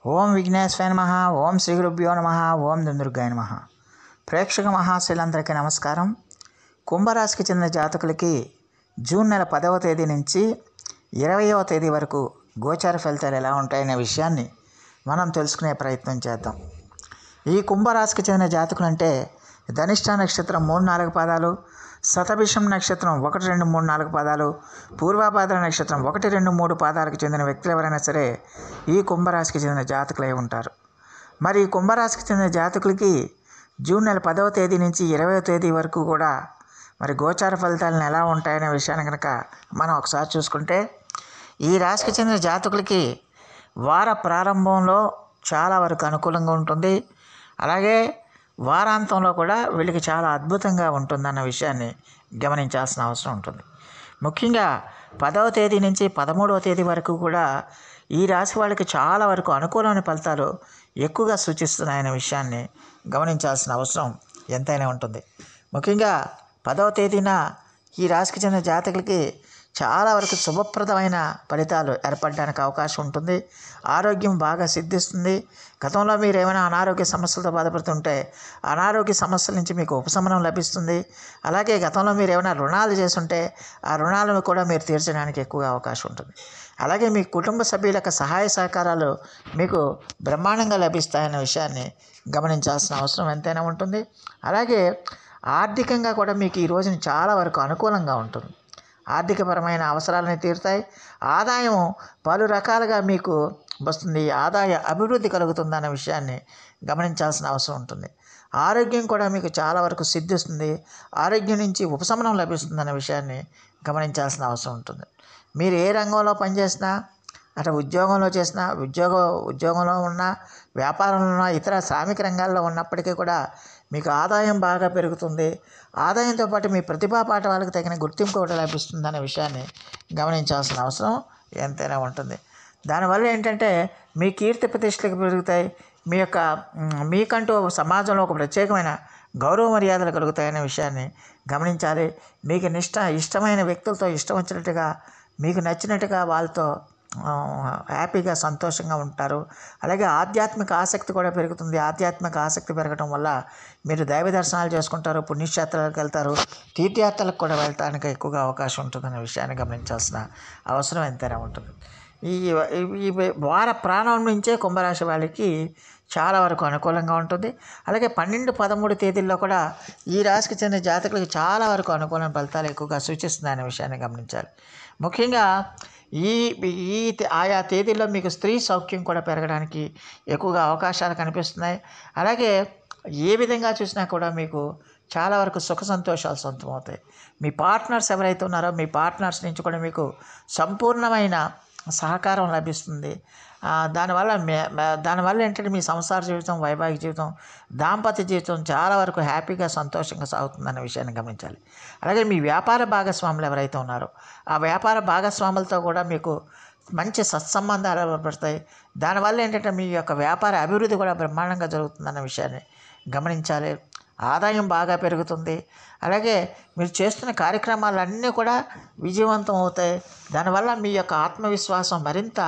ఓం విఘ్నేశ్వరాయ నమః. ఓం శ్రీ గురుభ్యో నమః. ఓం దుందుర్గాయ నమః. ప్రేక్షక మహాశైలందరికీ నమస్కారం. కుంభరాశికి చెందిన జాతకులకి జూన్ నెల 10వ తేదీ నుంచి 20వ తేదీ వరకు గోచార ఫలితాలు ఎలా ఉంటాయనే విషయాన్ని మనం తెలుసుకునే ప్రయత్నం చేద్దాం. ఈ కుంభరాశికి చెందిన జాతకులు అంటే ధనిష్ట నక్షత్రం 3-4 పాదాలు, శతభిషం నక్షత్రం 1, 2, 3, 4 పాదాలు, పూర్వాభాద్ర నక్షత్రం 1, 2, 3 పాదాలకు చెందిన వ్యక్తులు ఎవరైనా సరే ఈ కుంభరాశికి చెందిన జాతకులై ఉంటారు. మరి ఈ కుంభరాశికి చెందిన జాతకులకి జూన్ నెల 10వ తేదీ నుంచి 20వ తేదీ వరకు కూడా మరి గోచార ఫలితాలను ఎలా ఉంటాయనే విషయాన్ని కనుక మనం ఒకసారి చూసుకుంటే, ఈ రాశికి చెందిన జాతకులకి వార ప్రారంభంలో చాలా వరకు అనుకూలంగా ఉంటుంది. అలాగే వారాంతంలో కూడా వీళ్ళకి చాలా అద్భుతంగా ఉంటుందన్న విషయాన్ని గమనించాల్సిన అవసరం ఉంటుంది. ముఖ్యంగా 10వ తేదీ నుంచి 13వ తేదీ వరకు కూడా ఈ రాశి వాళ్ళకి చాలా వరకు అనుకూలమైన ఫలితాలు ఎక్కువగా సూచిస్తున్నాయనే విషయాన్ని గమనించాల్సిన అవసరం ఎంతైనా ఉంటుంది. ముఖ్యంగా 10వ తేదీన ఈ రాశికి చెందిన జాతకులకి చాలా వరకు శుభప్రదమైన ఫలితాలు ఏర్పడడానికి అవకాశం ఉంటుంది. ఆరోగ్యం బాగా సిద్ధిస్తుంది. గతంలో మీరు ఏమైనా అనారోగ్య సమస్యలతో బాధపడుతుంటే అనారోగ్య సమస్యల నుంచి మీకు ఉపశమనం లభిస్తుంది. అలాగే గతంలో మీరు ఏమైనా రుణాలు చేస్తుంటే ఆ రుణాలను కూడా మీరు తీర్చడానికి ఎక్కువగా అవకాశం ఉంటుంది. అలాగే మీ కుటుంబ సభ్యుల యొక్క సహాయ సహకారాలు మీకు బ్రహ్మాండంగా లభిస్తాయనే విషయాన్ని గమనించాల్సిన అవసరం ఎంతైనా ఉంటుంది. అలాగే ఆర్థికంగా కూడా మీకు ఈ రోజున చాలా వరకు అనుకూలంగా ఉంటుంది. ఆర్థికపరమైన అవసరాలని తీరుతాయి. ఆదాయం పలు రకాలుగా మీకు వస్తుంది. ఆదాయ అభివృద్ధి కలుగుతుందన్న విషయాన్ని గమనించాల్సిన అవసరం ఉంటుంది. ఆరోగ్యం కూడా మీకు చాలా వరకు సిద్ధిస్తుంది. ఆరోగ్యం నుంచి ఉపశమనం లభిస్తుందన్న విషయాన్ని గమనించాల్సిన అవసరం ఉంటుంది. మీరు ఏ రంగంలో పనిచేసినా, అటు ఉద్యోగంలో చేసినా, ఉద్యోగంలో ఉన్నా, వ్యాపారంలో ఉన్నా, ఇతర శ్రామిక రంగాల్లో ఉన్నప్పటికీ కూడా మీకు ఆదాయం బాగా పెరుగుతుంది. ఆదాయంతో పాటు మీ ప్రతిభా పాఠవాలకు తగిన గుర్తింపు కూడా లభిస్తుందనే విషయాన్ని గమనించాల్సిన అవసరం ఎంతైనా ఉంటుంది. దానివల్ల ఏంటంటే మీ కీర్తి ప్రతిష్టలకు పెరుగుతాయి. మీకంటూ సమాజంలో ఒక ప్రత్యేకమైన గౌరవ మర్యాదలు కలుగుతాయనే విషయాన్ని గమనించాలి. మీకు ఇష్టమైన వ్యక్తులతో ఇష్టం వచ్చినట్టుగా, మీకు నచ్చినట్టుగా వాళ్ళతో హ్యాపీగా సంతోషంగా ఉంటారు. అలాగే ఆధ్యాత్మిక ఆసక్తి కూడా పెరుగుతుంది. ఆధ్యాత్మిక ఆసక్తి పెరగడం వల్ల మీరు దైవ దర్శనాలు చేసుకుంటారు, పుణ్యక్షేత్రాలకు వెళ్తారు, తీర్థయాత్రలకు కూడా వెళ్ళడానికి ఎక్కువగా అవకాశం ఉంటుందనే విషయాన్ని గమనించాల్సిన అవసరం ఎంతైనా ఉంటుంది. ఈ వార ప్రారంభించే కుంభరాశి వాళ్ళకి చాలా వరకు అనుకూలంగా ఉంటుంది. అలాగే 12, 13 తేదీల్లో కూడా ఈ రాశికి చెందిన జాతకులకు చాలా వరకు అనుకూలమైన ఫలితాలు ఎక్కువగా సూచిస్తున్నాయనే విషయాన్ని గమనించాలి. ముఖ్యంగా ఈ ఆయా తేదీల్లో మీకు స్త్రీ సౌఖ్యం కూడా పెరగడానికి ఎక్కువగా అవకాశాలు కనిపిస్తున్నాయి. అలాగే ఏ విధంగా చూసినా కూడా మీకు చాలా వరకు సుఖ సంతోషాలు సొంతమవుతాయి. మీ పార్ట్నర్స్ ఎవరైతే ఉన్నారో మీ పార్ట్నర్స్ నుంచి కూడా మీకు సంపూర్ణమైన సహకారం లభిస్తుంది. దానివల్ల ఏంటంటే మీ సంసార జీవితం, వైవాహిక జీవితం, దాంపత్య జీవితం చాలా వరకు హ్యాపీగా సంతోషంగా సాగుతుందనే విషయాన్ని గమనించాలి. అలాగే మీ వ్యాపార భాగస్వాములు ఎవరైతే ఉన్నారో ఆ వ్యాపార భాగస్వాములతో కూడా మీకు మంచి సత్సంబంధాలు ఏర్పడతాయి. దానివల్ల ఏంటంటే మీ యొక్క వ్యాపార అభివృద్ధి కూడా బ్రహ్మాండంగా జరుగుతుందన్న విషయాన్ని గమనించాలి. ఆదాయం బాగా పెరుగుతుంది. అలాగే మీరు చేస్తున్న కార్యక్రమాలన్నీ కూడా విజయవంతం అవుతాయి. దానివల్ల మీ యొక్క ఆత్మవిశ్వాసం మరింత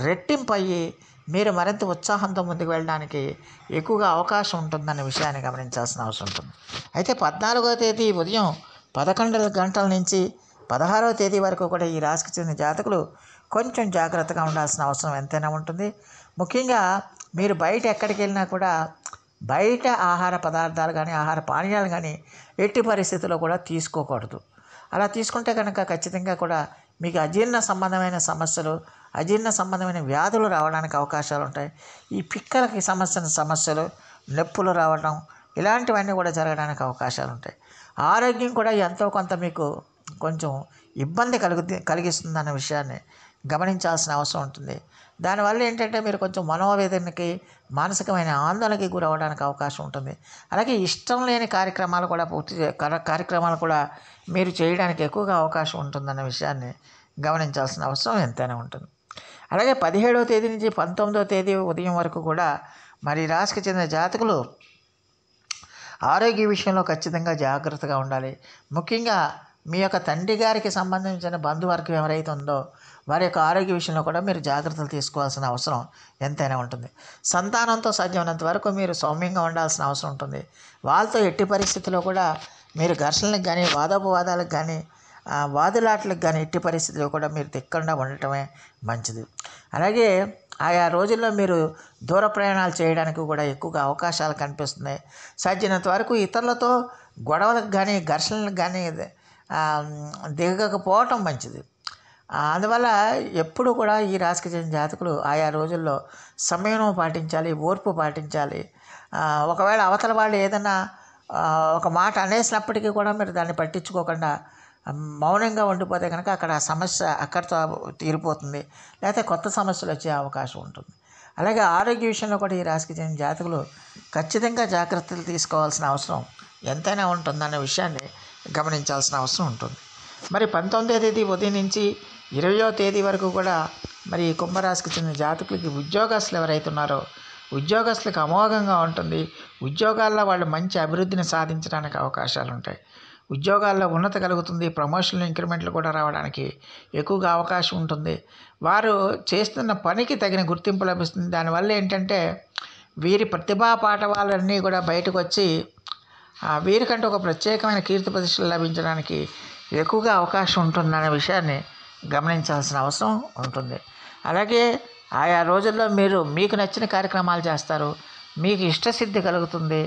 రెట్టింపు అయ్యి మీరు మరింత ఉత్సాహంతో ముందుకు వెళ్ళడానికి ఎక్కువగా అవకాశం ఉంటుందన్న విషయాన్ని గమనించాల్సిన అవసరం ఉంటుంది. అయితే 14వ తేదీ ఉదయం 11 గంటల నుంచి 16వ తేదీ వరకు కూడా ఈ రాశికి చెందిన జాతకులు కొంచెం జాగ్రత్తగా ఉండాల్సిన అవసరం ఎంతైనా ఉంటుంది. ముఖ్యంగా మీరు బయట ఎక్కడికి వెళ్ళినా కూడా బయట ఆహార పదార్థాలు కానీ, ఆహార పానీయాలు కానీ ఎట్టి పరిస్థితుల్లో కూడా తీసుకోకూడదు. అలా తీసుకుంటే కనుక ఖచ్చితంగా కూడా మీకు అజీర్ణ సంబంధమైన సమస్యలు, అజీర్ణ సంబంధమైన వ్యాధులు రావడానికి అవకాశాలు ఉంటాయి. ఈ పిక్కలకి సమస్యలు, నొప్పులు రావడం, ఇలాంటివన్నీ కూడా జరగడానికి అవకాశాలు ఉంటాయి. ఆరోగ్యం కూడా ఎంతో కొంత మీకు కొంచెం ఇబ్బంది కలిగిస్తుందన్న విషయాన్ని గమనించాల్సిన అవసరం ఉంటుంది. దానివల్ల ఏంటంటే మీరు కొంచెం మనోవేదనకి, మానసికమైన ఆందోళనకి గురవడానికి అవకాశం ఉంటుంది. అలాగే ఇష్టం లేని కార్యక్రమాలు కూడా మీరు చేయడానికి ఎక్కువగా అవకాశం ఉంటుందన్న విషయాన్ని గమనించాల్సిన అవసరం ఎంతైనా ఉంటుంది. అలాగే 17వ తేదీ నుంచి 19వ తేదీ ఉదయం వరకు కూడా మరి రాశికి చెందిన జాతకులు ఆరోగ్య విషయంలో ఖచ్చితంగా జాగ్రత్తగా ఉండాలి. ముఖ్యంగా మీ యొక్క తండ్రి గారికి సంబంధించిన బంధువర్గం ఎవరైతే ఉందో వారి యొక్క ఆరోగ్య విషయంలో కూడా మీరు జాగ్రత్తలు తీసుకోవాల్సిన అవసరం ఎంతైనా ఉంటుంది. సంతానంతో సాధ్యమైనంత వరకు మీరు సౌమ్యంగా ఉండాల్సిన అవసరం ఉంటుంది. వాళ్ళతో ఎట్టి పరిస్థితుల్లో కూడా మీరు ఘర్షణలకు కానీ వాదోపవాదాలకు కానీ వాదులాటలకు కానీ ఎట్టి పరిస్థితుల్లో కూడా మీరు తిక్కకుండా ఉండటమే మంచిది. అలాగే ఆయా రోజుల్లో మీరు దూర ప్రయాణాలు చేయడానికి కూడా ఎక్కువగా అవకాశాలు కనిపిస్తున్నాయి. సాధ్యమైనంత వరకు ఇతరులతో గొడవలకు కానీ ఘర్షణలకు కానీ దిగకపోవటం మంచిది. అందువల్ల ఎప్పుడు కూడా ఈ రాశికి చెందిన జాతకులు ఆయా రోజుల్లో సంయమనం పాటించాలి, ఓర్పు పాటించాలి. ఒకవేళ అవతల వాళ్ళు ఏదైనా ఒక మాట అనేసినప్పటికీ కూడా మీరు దాన్ని పట్టించుకోకుండా మౌనంగా ఉండిపోతే కనుక అక్కడ సమస్య అక్కడితో తీరిపోతుంది, లేకపోతే కొత్త సమస్యలు వచ్చే అవకాశం ఉంటుంది. అలాగే ఆరోగ్య విషయంలో కూడా ఈ రాశికి చెందిన జాతకులు ఖచ్చితంగా జాగ్రత్తలు తీసుకోవాల్సిన అవసరం ఎంతైనా ఉంటుందన్న విషయాన్ని గమనించాల్సిన అవసరం ఉంటుంది. మరి 19వ తేదీ ఉదయం నుంచి 20వ తేదీ వరకు కూడా మరి కుంభరాశికి చెందిన జాతకులకి ఉద్యోగస్తులు ఎవరైతే ఉన్నారో ఉద్యోగస్తులకు అమోఘంగా ఉంటుంది. ఉద్యోగాల్లో వాళ్ళు మంచి అభివృద్ధిని సాధించడానికి అవకాశాలు ఉంటాయి. ఉద్యోగాల్లో ఉన్నత కలుగుతుంది. ప్రమోషన్లు, ఇంక్రిమెంట్లు కూడా రావడానికి ఎక్కువగా అవకాశం ఉంటుంది. వారు చేస్తున్న పనికి తగిన గుర్తింపు లభిస్తుంది. దానివల్ల ఏంటంటే వీరి ప్రతిభా పాఠవాలన్నీ కూడా బయటకు వచ్చి వీరికంటే ఒక ప్రత్యేకమైన కీర్తి ప్రతిష్టలు లభించడానికి ఎక్కువగా అవకాశం ఉంటుందనే విషయాన్ని గమనించాల్సిన అవసరం ఉంటుంది. అలాగే ఆయా రోజుల్లో మీరు మీకు నచ్చిన కార్యక్రమాలు చేస్తారు, మీకు ఇష్టసిద్ధి కలుగుతుంది,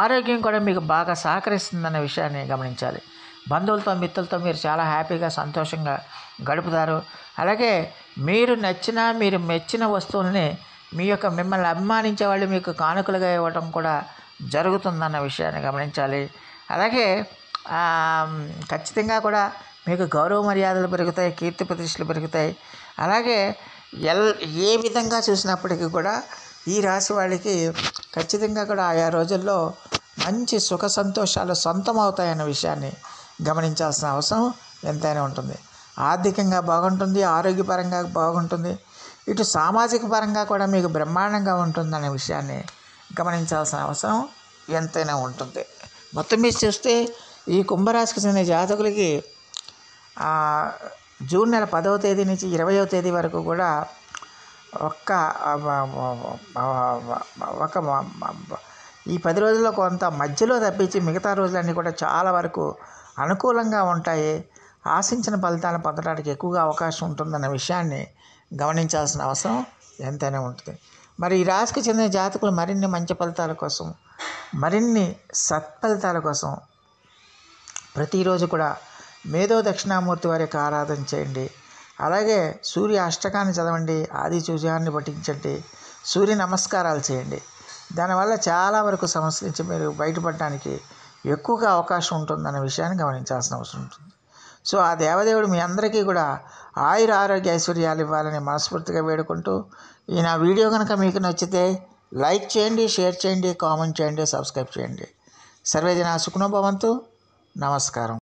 ఆరోగ్యం కూడా మీకు బాగా సహకరిస్తుందనే విషయాన్ని గమనించాలి. బంధువులతో మిత్రులతో మీరు చాలా హ్యాపీగా సంతోషంగా గడుపుతారు. అలాగే మీరు నచ్చిన మీరు మెచ్చిన వస్తువుల్ని మిమ్మల్ని అభిమానించే వాళ్ళు మీకు కానుకలుగా ఇవ్వడం కూడా జరుగుతుందన్న విషయాన్ని గమనించాలి. అలాగే ఖచ్చితంగా కూడా మీకు గౌరవ మర్యాదలు పెరుగుతాయి, కీర్తి ప్రతిష్టలు పెరుగుతాయి. అలాగే ఏ విధంగా చూసినప్పటికీ కూడా ఈ రాశి వాళ్ళకి ఖచ్చితంగా కూడా ఆయా రోజుల్లో మంచి సుఖ సంతోషాలు సొంతం అవుతాయన్న విషయాన్ని గమనించాల్సిన అవసరం ఎంతైనా ఉంటుంది. ఆర్థికంగా బాగుంటుంది, ఆరోగ్యపరంగా బాగుంటుంది, ఇటు సామాజిక పరంగా కూడా మీకు బ్రహ్మాండంగా ఉంటుందనే విషయాన్ని గమనించాల్సిన అవసరం ఎంతైనా ఉంటుంది. మొత్తం మీద చూస్తే ఈ కుంభరాశికి చెందిన జాతకులకి జూన్ నెల 10వ తేదీ నుంచి 20వ తేదీ వరకు కూడా ఈ 10 రోజుల్లో కొంత మధ్యలో తప్పించి మిగతా రోజులన్నీ కూడా చాలా వరకు అనుకూలంగా ఉంటాయి. ఆశించిన ఫలితాలను పొందడానికి ఎక్కువగా అవకాశం ఉంటుందన్న విషయాన్ని గమనించాల్సిన అవసరం ఎంతైనా ఉంటుంది. మరి ఈ రాశికి చెందిన జాతకులు మరిన్ని మంచి ఫలితాల కోసం, మరిన్ని సత్ఫలితాల కోసం ప్రతిరోజు కూడా మేధో దక్షిణామూర్తి వారి యొక్క ఆరాధన చేయండి. అలాగే సూర్య అష్టకాన్ని చదవండి, ఆది సూర్యాన్ని పఠించండి, సూర్య నమస్కారాలు చేయండి. దానివల్ల చాలా వరకు సమస్య నుంచి మీరు బయటపడడానికి ఎక్కువగా అవకాశం ఉంటుందన్న విషయాన్ని గమనించాల్సిన అవసరం ఉంటుంది. సో ఆ దేవదేవుడు మీ అందరికీ కూడా ఆయుర ఆరోగ్య ఐశ్వర్యాలు ఇవ్వాలని మనస్ఫూర్తిగా వేడుకుంటూ ఈ నా వీడియో కనుక మీకు నచ్చితే లైక్ చేయండి, షేర్ చేయండి, కామెంట్ చేయండి, సబ్స్క్రైబ్ చేయండి. సర్వే జనా సుఖినో భవంతు. నమస్కారం.